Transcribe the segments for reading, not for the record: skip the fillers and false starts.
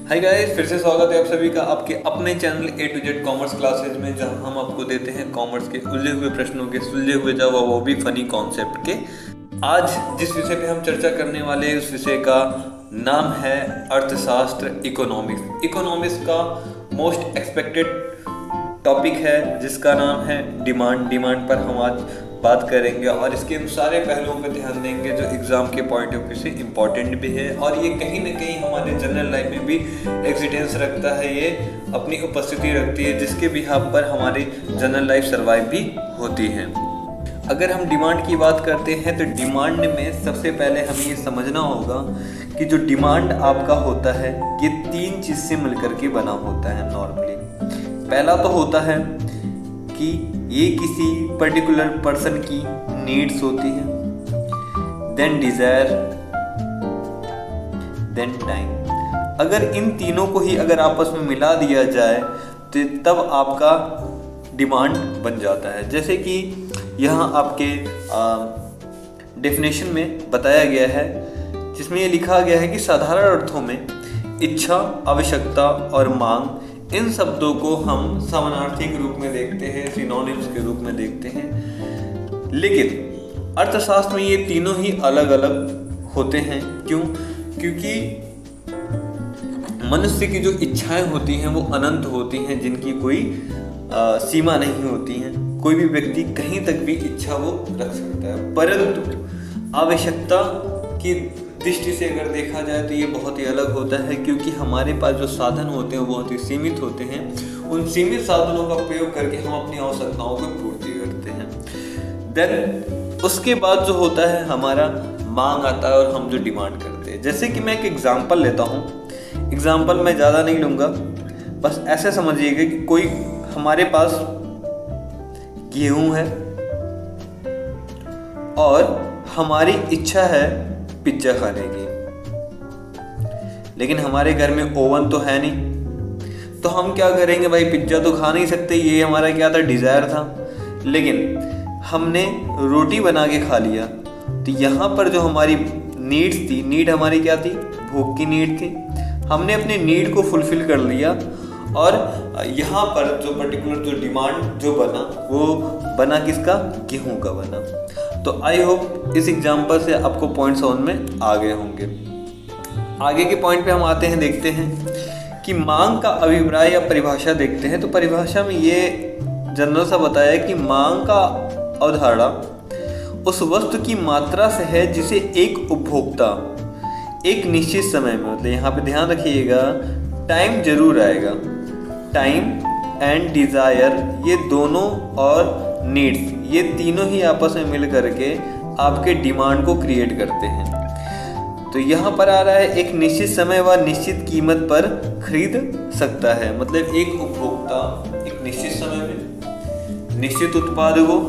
Hi guys, फिर से स्वागत है आप सभी का आपके अपने channel A to Z commerce classes में, जहां हम आपको देते हैं कॉमर्स के उलझे हुए प्रश्नों के सुलझे हुए जवाब, वो भी फनी कॉन्सेप्ट के। आज जिस विषय पे हम चर्चा करने वाले हैं उस विषय का नाम है अर्थशास्त्र, इकोनॉमिक्स। इकोनॉमिक्स का मोस्ट एक्सपेक्टेड टॉपिक है जिसका नाम है डिमांड पर हम आज बात करेंगे और इसके सारे पहलुओं पर ध्यान देंगे जो एग्जाम के पॉइंट ऑफ व्यू से इम्पोर्टेंट भी है और ये कहीं ना कहीं हमारे जनरल लाइफ में भी एग्जिस्टेंस रखता है, ये अपनी उपस्थिति रखती है जिसके बिहाफ पर हमारी जनरल लाइफ सर्वाइव भी होती है। अगर हम डिमांड की बात करते हैं तो डिमांड में सबसे पहले हमें ये समझना होगा कि जो डिमांड आपका होता है ये 3 चीज़ से मिलकर के बना होता है नॉर्मली। पहला तो होता है कि ये किसी पर्टिकुलर पर्सन की नीड्स होती है, देन डिजायर, देन टाइम। अगर इन तीनों को ही अगर आपस में मिला दिया जाए तो तब आपका डिमांड बन जाता है। जैसे कि यहाँ आपके डेफिनेशन में बताया गया है जिसमें ये लिखा गया है कि साधारण अर्थों में इच्छा, आवश्यकता और मांग, इन शब्दों को हम समानार्थी के रूप में देखते हैं, सिनोनिम्स के रूप में देखते हैं। लेकिन अर्थशास्त्र में ये तीनों ही अलग अलग होते हैं। क्यों? क्योंकि मनुष्य की जो इच्छाएं होती हैं वो अनंत होती हैं, जिनकी कोई सीमा नहीं होती हैं। कोई भी व्यक्ति कहीं तक भी इच्छा वो रख सकता है, परंतु आवश्यकता की दृष्टि से अगर देखा जाए तो ये बहुत ही अलग होता है, क्योंकि हमारे पास जो साधन होते हैं वो बहुत ही सीमित होते हैं। उन सीमित साधनों का प्रयोग करके हम अपनी आवश्यकताओं को पूर्ति करते हैं। देन उसके बाद जो होता है हमारा मांग आता है और हम जो डिमांड करते हैं। जैसे कि मैं एक एग्जांपल लेता हूँ, एग्जांपल मैं ज़्यादा नहीं लूँगा, बस ऐसे समझिएगा कि कोई हमारे पास गेहूँ है और हमारी इच्छा है पिज्जा खाने की, लेकिन हमारे घर में ओवन तो है नहीं, तो हम क्या करेंगे भाई, पिज्जा तो खा नहीं सकते, ये हमारा क्या था, डिजायर था। लेकिन हमने रोटी बना के खा लिया, तो यहाँ पर जो हमारी नीड्स थी, नीड हमारी क्या थी, भूख की नीड थी, हमने अपने नीड को फुलफिल कर लिया और यहाँ पर जो पर्टिकुलर जो डिमांड जो बना वो बना किसका, गेहूं का बना। तो आई होप इस एग्जांपल से आपको पॉइंट समझ में आ गए होंगे। आगे के पॉइंट पे हम आते हैं, देखते हैं कि मांग का अभिप्राय या परिभाषा देखते हैं। तो परिभाषा में ये जनरल सा बताया है कि मांग का अवधारणा उस वस्तु की मात्रा से है जिसे एक उपभोक्ता एक निश्चित समय में, मतलब यहाँ पे ध्यान रखिएगा टाइम जरूर आएगा, टाइम एंड डिजायर ये दोनों और नीड्स ये तीनों ही आपस में मिल करके आपके डिमांड को क्रिएट करते हैं। तो यहाँ पर आ रहा है एक निश्चित समय व निश्चित कीमत पर खरीद सकता है, मतलब एक उपभोक्ता एक निश्चित समय में निश्चित उत्पाद को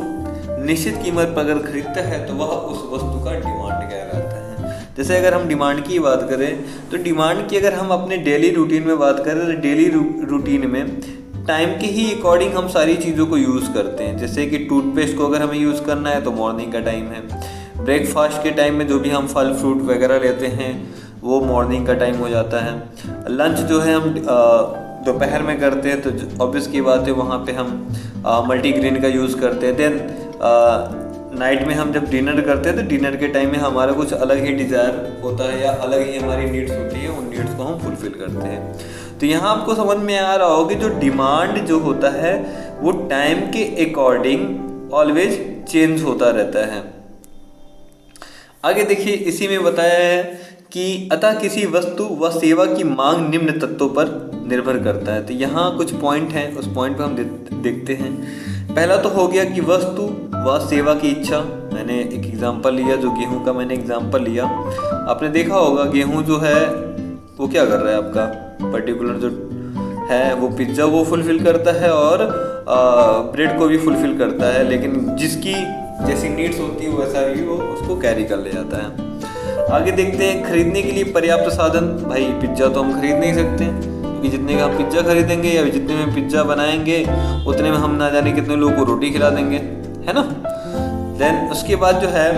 निश्चित कीमत पर अगर खरीदता है तो वह उस वस्तु का डिमांड कहलाता है। जैसे अगर हम डिमांड की बात करें तो डिमांड की अगर हम अपने डेली रूटीन में बात करें तो डेली रूटीन में टाइम के ही अकॉर्डिंग हम सारी चीज़ों को यूज़ करते हैं। जैसे कि टूथपेस्ट को अगर हमें यूज़ करना है तो मॉर्निंग का टाइम है, ब्रेकफास्ट के टाइम में जो भी हम फल फ्रूट वगैरह लेते हैं वो मॉर्निंग का टाइम हो जाता है। लंच जो है हम दोपहर में करते हैं तो ऑब्वियस की बात है वहाँ पे हम मल्टीग्रेन का यूज़ करते हैं। देन नाइट में हम जब डिनर करते हैं तो डिनर के टाइम में हमारा कुछ अलग ही डिज़ायर होता है या अलग ही हमारी नीड्स होती है, उन नीड्स को हम फुलफिल करते हैं। तो यहाँ आपको समझ में आ रहा होगा कि जो डिमांड जो होता है वो टाइम के अकॉर्डिंग ऑलवेज चेंज होता रहता है। आगे देखिए, इसी में बताया है कि अतः किसी वस्तु व सेवा की मांग निम्न तत्वों पर निर्भर करता है। तो यहाँ कुछ पॉइंट हैं, उस पॉइंट पर हम देखते हैं। पहला तो हो गया कि वस्तु व सेवा की इच्छा। मैंने एक एग्जांपल लिया, जो गेहूं का मैंने एग्जांपल लिया। आपने देखा होगा गेहूं जो है वो क्या कर रहा है, आपका पर्टिकुलर जो है वो पिज्ज़ा वो फुलफिल करता है और ब्रेड को भी फुलफिल करता है, लेकिन जिसकी जैसी नीड्स होती है वैसा ही वो उसको कैरी कर ले जाता है। आगे देखते हैं, खरीदने के लिए पर्याप्त साधन। भाई पिज्ज़ा तो हम खरीद नहीं सकते कि जितने का हम पिज्ज़ा खरीदेंगे या जितने में पिज्ज़ा बनाएंगे उतने में हम ना जाने कितने लोगों को रोटी खिला देंगे, है ना। देन उसके बाद जो है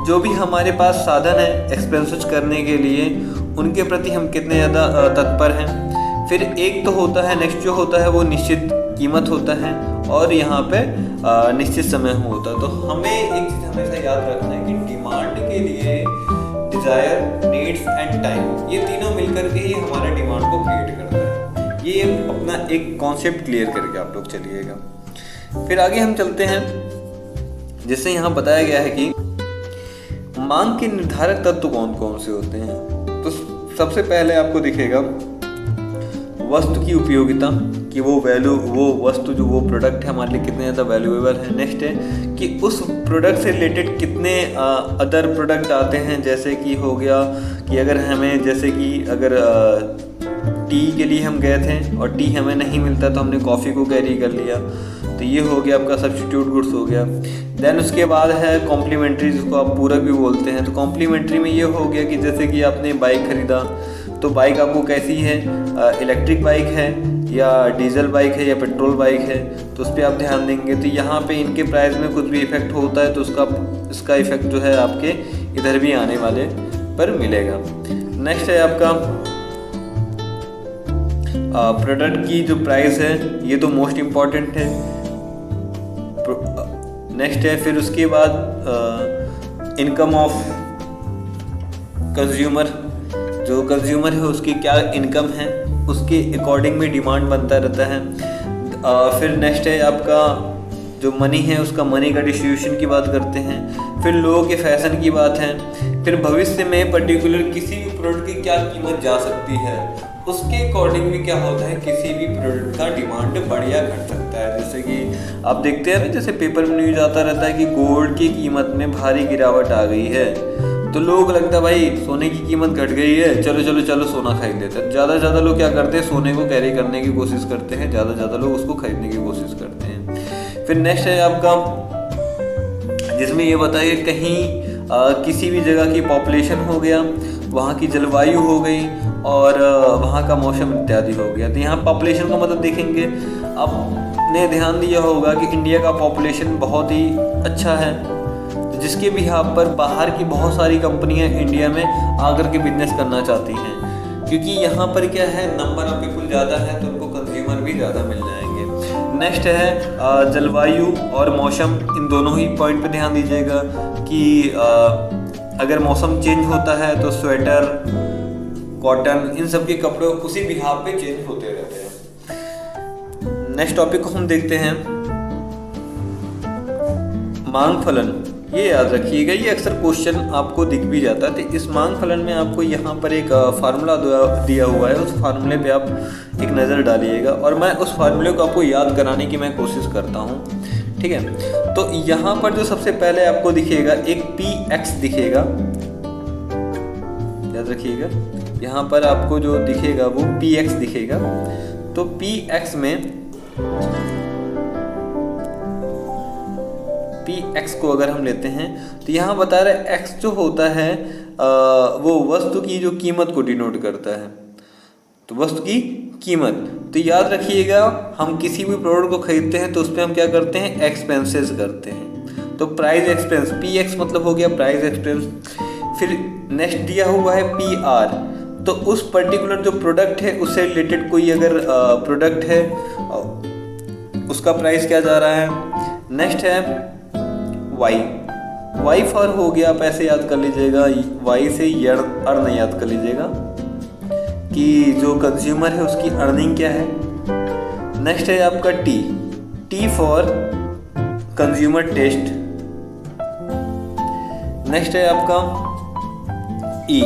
जो भी हमारे पास साधन है एक्सपेंसेस करने के लिए उनके प्रति हम कितने ज़्यादा तत्पर हैं। फिर एक तो होता है, नेक्स्ट जो होता है वो निश्चित कीमत होता है, और यहाँ पे निश्चित समय होता है। तो हमें एक चीज़ हमेशा याद रखना है कि डिमांड के लिए डिज़ायर, नीड्स एंड टाइम, ये तीनों मिलकर के ही हमारे डिमांड को क्रिएट करता है। ये अपना एक कॉन्सेप्ट क्लियर करके आप लोग चलिएगा। फिर आगे हम चलते हैं, जिससे यहाँ बताया गया है कि मांग के निर्धारक तत्व कौन कौन से होते हैं। तो सबसे पहले आपको दिखेगा वस्तु की उपयोगिता, कि वो वस्तु जो वो प्रोडक्ट है हमारे लिए कितने ज़्यादा वैल्यूएबल है। नेक्स्ट है कि उस प्रोडक्ट से रिलेटेड कितने अदर प्रोडक्ट आते हैं, जैसे कि हो गया कि अगर हमें, जैसे कि अगर टी के लिए हम गए थे और टी हमें नहीं मिलता तो हमने कॉफ़ी को कैरी कर लिया, तो ये हो गया आपका सब्स्टिट्यूट गुड्स हो गया। देन उसके बाद है कॉम्प्लीमेंट्री, जिसको आप पूरक भी बोलते हैं। तो कॉम्प्लीमेंट्री में ये हो गया कि जैसे कि आपने बाइक खरीदा, तो बाइक आपको कैसी है, इलेक्ट्रिक बाइक है या डीजल बाइक है या पेट्रोल बाइक है, तो उस पर आप ध्यान देंगे। तो यहाँ पे इनके प्राइस में कुछ भी इफेक्ट होता है तो इसका इफेक्ट जो है आपके इधर भी आने वाले पर मिलेगा। नेक्स्ट है आपका प्रोडक्ट की जो प्राइस है, ये तो मोस्ट इम्पॉर्टेंट है। नेक्स्ट है फिर उसके बाद इनकम ऑफ कंज्यूमर, जो कंज्यूमर है उसकी क्या इनकम है, उसके अकॉर्डिंग में डिमांड बनता रहता है। फिर नेक्स्ट है आपका जो मनी है, उसका मनी का डिस्ट्रीब्यूशन की बात करते हैं। फिर लोगों के फैशन की बात है। फिर भविष्य में पर्टिकुलर किसी भी प्रोडक्ट की क्या कीमत जा सकती है, उसके अकॉर्डिंग भी क्या होता है, किसी भी प्रोडक्ट का डिमांड बढ़ या घट सकता है। जैसे कि आप देखते हैं ना, जैसे पेपर में न्यूज़ आता रहता है कि गोल्ड की कीमत में भारी गिरावट आ गई है, तो लोग लगता है भाई सोने की कीमत घट गई है, चलो चलो चलो सोना खरीद लेते हैं। ज़्यादा से ज़्यादा लोग क्या करते हैं, सोने को कैरी करने की कोशिश करते हैं, ज़्यादा से ज़्यादा लोग उसको खरीदने की कोशिश करते हैं। फिर नेक्स्ट है आपका, जिसमें ये बताइए कहीं किसी भी जगह की पॉपुलेशन हो गया, वहाँ की जलवायु हो गई और वहाँ का मौसम इत्यादि हो गया। तो यहाँ पॉपुलेशन का मतलब देखेंगे, आपने ध्यान दिया होगा कि इंडिया का पॉपुलेशन बहुत ही अच्छा है, जिसके भी यहाँ पर बाहर की बहुत सारी कंपनियां इंडिया में आकर के बिजनेस करना चाहती हैं, क्योंकि यहाँ पर क्या है, नंबर ऑफ पीपल ज़्यादा है तो उनको कंज्यूमर भी ज़्यादा मिल जाएंगे। नेक्स्ट है जलवायु और मौसम, इन दोनों ही पॉइंट पे ध्यान दीजिएगा कि अगर मौसम चेंज होता है तो स्वेटर, कॉटन, इन सब के कपड़े उसी बिहार पे चेंज होते रहते हैं। नेक्स्ट टॉपिक को हम देखते हैं मांग फलन। ये याद रखिएगा, ये अक्सर क्वेश्चन आपको दिख भी जाता है। तो इस मांग फलन में आपको यहाँ पर एक फार्मूला दिया हुआ है, उस फार्मूले पे आप एक नज़र डालिएगा और मैं उस फार्मूले को आपको याद कराने की मैं कोशिश करता हूँ, ठीक है। तो यहाँ पर जो सबसे पहले आपको दिखेगा एक PX दिखेगा, याद रखिएगा, यहाँ पर आपको जो दिखेगा वो PX दिखेगा। तो PX में PX को अगर हम लेते हैं तो यहाँ बता रहे हैं X जो होता है वो वस्तु की जो कीमत को डिनोट करता है, तो वस्तु की कीमत। तो याद रखिएगा, हम किसी भी प्रोडक्ट को खरीदते हैं तो उस पर हम क्या करते हैं, एक्सपेंसेस करते हैं। तो प्राइस एक्सपेंस, PX मतलब हो गया प्राइस एक्सपेंस। फिर नेक्स्ट दिया हुआ है PR, तो उस पर्टिकुलर जो प्रोडक्ट है उससे रिलेटेड कोई अगर प्रोडक्ट है उसका प्राइस क्या जा रहा है। नेक्स्ट है Y फॉर हो गया, आप ऐसे याद कर लीजिएगा, Y से अर्न याद कर लीजिएगा कि जो कंज्यूमर है उसकी अर्निंग क्या है। नेक्स्ट है आपका T for consumer test. Next है आपका E,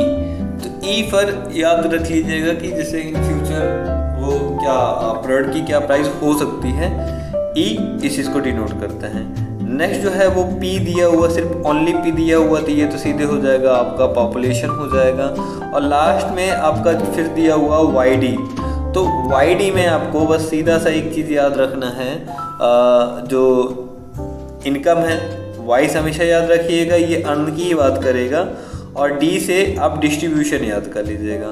तो E पर याद रख लीजिएगा कि जैसे इन फ्यूचर वो क्या प्रोडक्ट की क्या प्राइस हो सकती है, E इस चीज़ को डिनोट करता है। नेक्स्ट जो है वो P दिया हुआ, सिर्फ ओनली P दिया हुआ, तो ये तो सीधे हो जाएगा आपका पॉपुलेशन हो जाएगा। और लास्ट में आपका फिर दिया हुआ YD, तो YD में आपको बस सीधा सा एक चीज़ याद रखना है, जो इनकम है Y से हमेशा याद रखिएगा, ये अर्न की ही बात करेगा, और D से आप डिस्ट्रीब्यूशन याद कर लीजिएगा।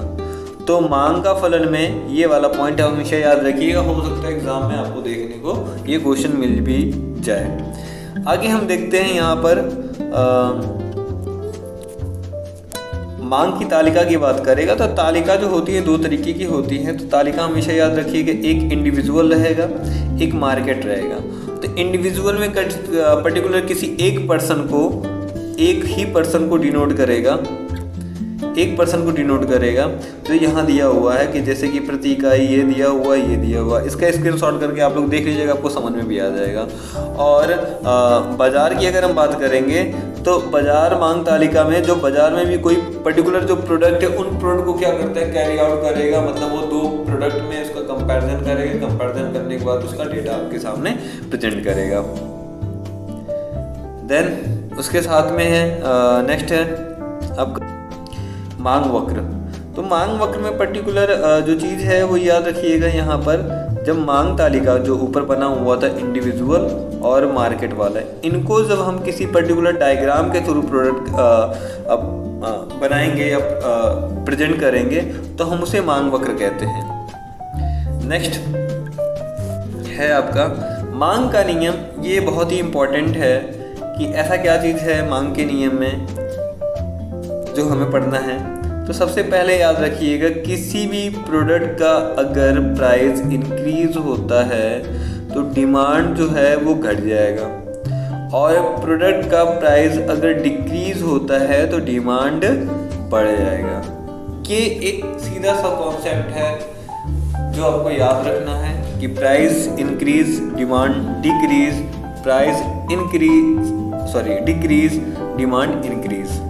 तो मांग का फलन में ये वाला पॉइंट आप हमेशा याद रखिएगा, हो सकता है एग्जाम में आपको देखने को ये क्वेश्चन मिल भी जाए। आगे हम देखते हैं यहाँ पर मांग की तालिका की बात करेगा तो तालिका जो होती है 2 तरीके की होती है। तो तालिका हमेशा याद रखिएगा, एक इंडिविजुअल रहेगा, एक मार्केट रहेगा। तो इंडिविजुअल में पर्टिकुलर किसी एक ही पर्सन को डिनोट करेगा, एक पर्सन को डिनोट करेगा। तो यहाँ दिया हुआ है कि जैसे कि प्रति इकाई ये दिया हुआ, इसका स्क्रीनशॉट करके आप लोग देख लीजिएगा, आपको समझ में भी आ जाएगा। और बाज़ार की अगर हम बात करेंगे तो बाज़ार मांग तालिका में जो बाज़ार में भी कोई पर्टिकुलर जो प्रोडक्ट है उन प्रोडक्ट को क्या करता है, कैरी आउट करेगा। मतलब वो 2 प्रोडक्ट में उसका कंपैरिजन करेगा, कंपैरिजन करने के बाद उसका डेटा आपके सामने प्रेजेंट करेगा। देन उसके साथ में है नेक्स्ट है आपका मांग वक्र। तो मांग वक्र में पर्टिकुलर जो चीज़ है वो याद रखिएगा। यहाँ पर जब मांग तालिका जो ऊपर बना हुआ था इंडिविजुअल और मार्केट वाला, इनको जब हम किसी पर्टिकुलर डायग्राम के थ्रू प्रोडक्ट बनाएंगे या प्रेजेंट करेंगे तो हम उसे मांग वक्र कहते हैं। नेक्स्ट है आपका मांग का नियम। ये बहुत ही इम्पोर्टेंट है कि ऐसा क्या चीज़ है मांग के नियम में जो हमें पढ़ना है। तो सबसे पहले याद रखिएगा, किसी भी प्रोडक्ट का अगर प्राइस इंक्रीज होता है तो डिमांड जो है वो घट जाएगा, और प्रोडक्ट का प्राइस अगर डिक्रीज होता है तो डिमांड बढ़ जाएगा। ये एक सीधा सा कॉन्सेप्ट है जो आपको याद रखना है कि price increase demand decrease, price decrease demand increase.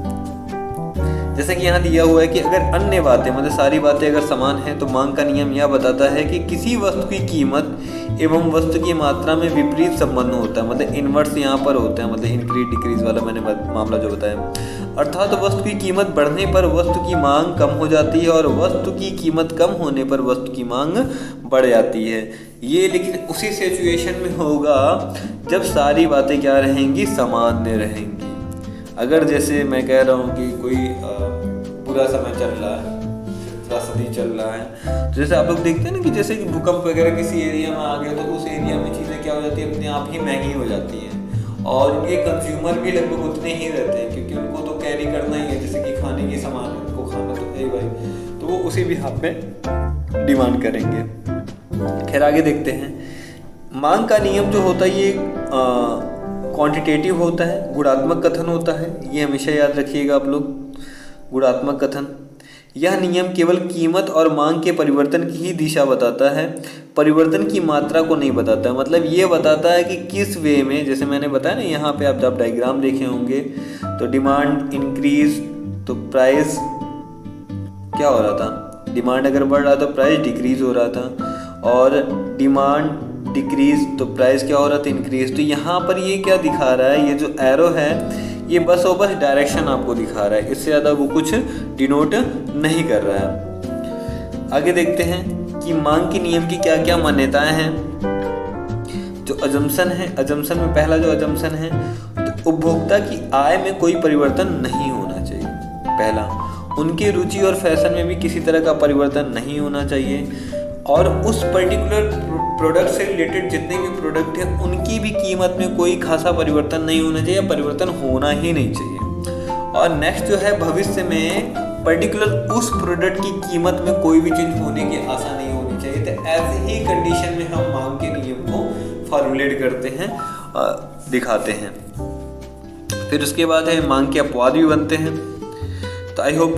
जैसे कि यहाँ दिया हुआ है कि अगर अन्य बातें मतलब सारी बातें अगर समान हैं तो मांग का नियम यह बताता है कि किसी वस्तु की कीमत एवं वस्तु की मात्रा में विपरीत संबंध होता है। मतलब इन्वर्स यहाँ पर होता है, मतलब इंक्रीज डिक्रीज वाला मैंने मामला जो बताया। अर्थात वस्तु की कीमत बढ़ने पर वस्तु की मांग कम हो जाती है और वस्तु की कीमत कम होने पर वस्तु की मांग बढ़ जाती है। ये लेकिन उसी सिचुएशन में होगा जब सारी बातें क्या रहेंगी, सामान्य रहेंगी। अगर जैसे मैं कह रहा हूँ कि कोई बुरा समय चल रहा है, त्रासदी चल रहा है, तो जैसे आप लोग देखते हैं ना कि जैसे कि भूकंप वगैरह किसी एरिया में आ गया तो उस एरिया में चीज़ें क्या हो जाती है, अपने आप ही महंगी हो जाती हैं और उनके कंज्यूमर भी लगभग उतने ही रहते हैं क्योंकि उनको तो कैरी करना ही है। जैसे कि खाने की सामान है, उनको खाना तो है भाई, तो वो उसी भी हाथ में डिमांड करेंगे। खैर आगे देखते हैं। मांग का नियम जो होता है ये क्वांटिटेटिव होता है, गुणात्मक कथन होता है। ये हमेशा याद रखिएगा आप लोग, गुणात्मक कथन। यह नियम केवल कीमत और मांग के परिवर्तन की ही दिशा बताता है, परिवर्तन की मात्रा को नहीं बताता है। मतलब ये बताता है कि किस वे में, जैसे मैंने बताया ना यहाँ पे आप जब डायग्राम देखे होंगे तो डिमांड इंक्रीज तो प्राइस क्या हो रहा था, डिमांड अगर बढ़ रहा तो प्राइस डिक्रीज हो रहा था, और डिमांड डिक्रीज तो प्राइस क्या हो रहा था, इंक्रीज। तो यहाँ पर ये क्या दिखा रहा है, ये जो एरो है ये बस और बस डायरेक्शन आपको दिखा रहा है, इससे ज़्यादा वो कुछ डिनोट नहीं कर रहा है। आगे देखते हैं कि मांग के नियम की क्या क्या मान्यताएं हैं। जो अजम्पशन है, अजम्पशन में पहला जो अजम्पशन है तो उपभोक्ता की आय में कोई परिवर्तन नहीं होना चाहिए। पहला, उनकी रुचि और फैशन में भी किसी तरह का परिवर्तन नहीं होना चाहिए, और उस पर्टिकुलर प्रोडक्ट से रिलेटेड जितने भी प्रोडक्ट हैं उनकी भी कीमत में कोई खासा परिवर्तन नहीं होना चाहिए, परिवर्तन होना ही नहीं चाहिए। और नेक्स्ट जो है, भविष्य में पर्टिकुलर उस प्रोडक्ट की कीमत में कोई भी चेंज होने की आशा नहीं होनी चाहिए। तो ऐसे ही कंडीशन में हम मांग के नियम को फॉर्मुलेट करते हैं, दिखाते हैं। फिर उसके बाद है मांग के अपवाद भी बनते हैं। तो आई होप